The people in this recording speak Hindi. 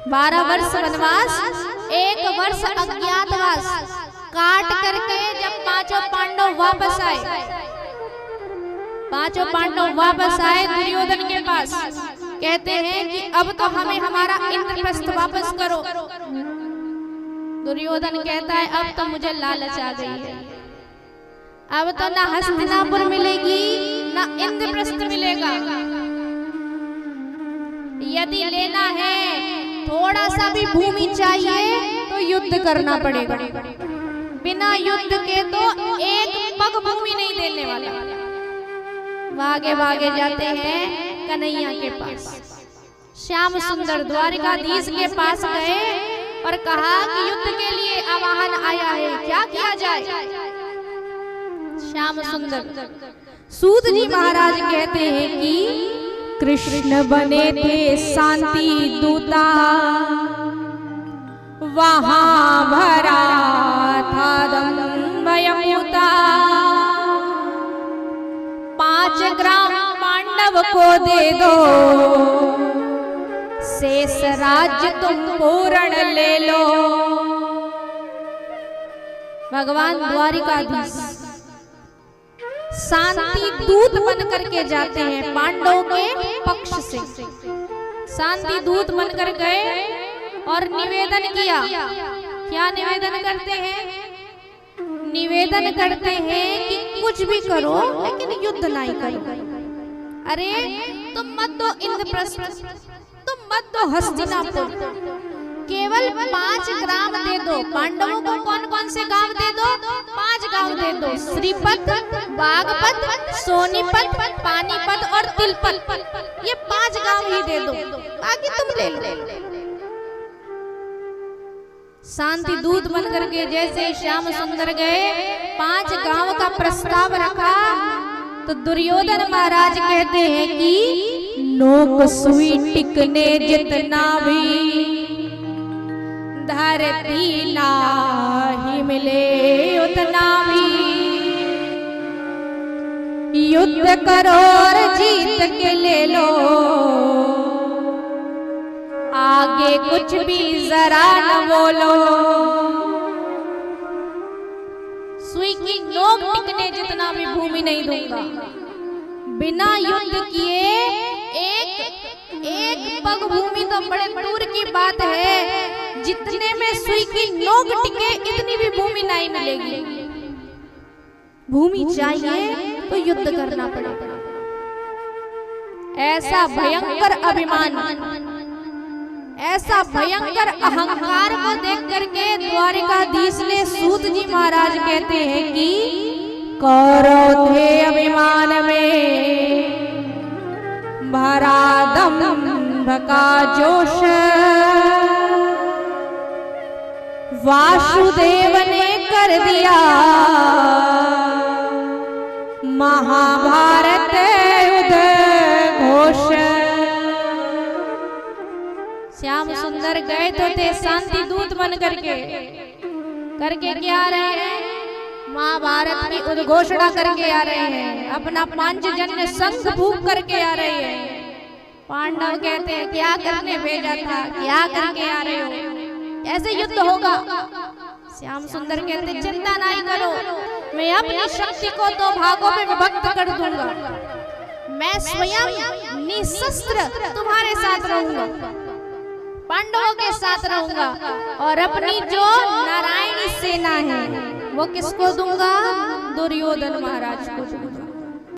12 वर्ष वनवास, 1 वर्ष अज्ञातवास काट करके जब पांचों पांडव वापस आए, पांचों पांडव वापस आए दुर्योधन के पास, कहते हैं कि अब तो हमें हमारा इंद्रप्रस्थ वापस करो। दुर्योधन कहता है अब तो मुझे लालच आ गई है, अब तो ना हस्तिनापुर मिलेगी ना इंद्रप्रस्थ मिलेगा। यदि लेना है थोड़ा सा भी भूमि चाहिए तो युद्ध करना पड़ेगा, बिना युद्ध के तो एक पग भूमि नहीं देने वाला। भागे भागे जाते हैं कन्हैया के पास, श्याम सुंदर द्वारिकाधीश के पास गए और कहा कि युद्ध के लिए आवाहन आया है, क्या किया जाए। श्याम सुंदर सूत जी महाराज कहते हैं कि कृष्ण बने थे शांति दूता, वहां भरा था दंभयपूता। 5 ग्राम पांडव को दे दो, शेष राज्य तुम पूर्ण ले लो। भगवान द्वारिकाधीश शांति दूत बन करके जाते हैं पांडवों के पक्ष से, शांति दूत बनकर गए और निवेदन किया। क्या निवेदन करते हैं? निवेदन करते हैं कि कुछ भी करो लेकिन युद्ध नहीं करो। अरे तुम मत दो इंद्रप्रस्थ, तुम मत दो हस्तिनापुर, केवल 5 ग्राम दे दो। पांडवों को कौन कौन से गांव दे दो? 5 गांव दे दो, श्रीपत, बागपत, सोनीपत, पानीपत और तिलपत। ये 5 गांव ही दे दो, बाकी तुम ले लो। शांति दूत बनकर के जैसे श्याम सुंदर गए, 5 गांव का प्रस्ताव रखा तो दुर्योधन महाराज कहते हैं कि नोक सुई टिकने जितना भी धरती नाही मिले उतना भी, युद्ध करो और जीत के ले लो, आगे कुछ भी जरा न बोलो। सुई की नोक टिकने जितना भी भूमि नहीं दूंगा, बिना युद्ध किए एक पग भूमि तो बड़े दूर की बात है, जितने में सुई की नोक टिके इतनी भी भूमि नहीं मिलेगी। भूमि चाहिए तो युद्ध करना पड़ेगा। ऐसा भयंकर अभिमान, ऐसा भयंकर अहंकार को देख करके द्वारिकाधीश ने सूत जी महाराज कहते हैं कि कौरव थे अभिमान में भरा दंभ का जोश, वासुदेव ने कर दिया महाभारत उद्घोष। श्याम सुंदर गए तो थे शांति दूत बन करके क्या आ रहे हैं? महाभारत की उद्घोषणा करके आ रहे हैं, अपना पांचजन्य संघ फूंक करके आ रहे हैं। पांडव कहते हैं क्या करने भेजा था, क्या करके आ रहे हो, ऐसे युद्ध होगा। श्याम सुंदर कहते चिंता नहीं करो, मैं अपनी शक्ति को 2 भागों में विभक्त कर दूंगा, मैं स्वयं निशस्त्र तुम्हारे साथ रहूंगा, पांडवों के साथ रहूंगा, और अपनी जो नारायणी सेना है वो किसको दूंगा? दुर्योधन महाराज को दूंगा।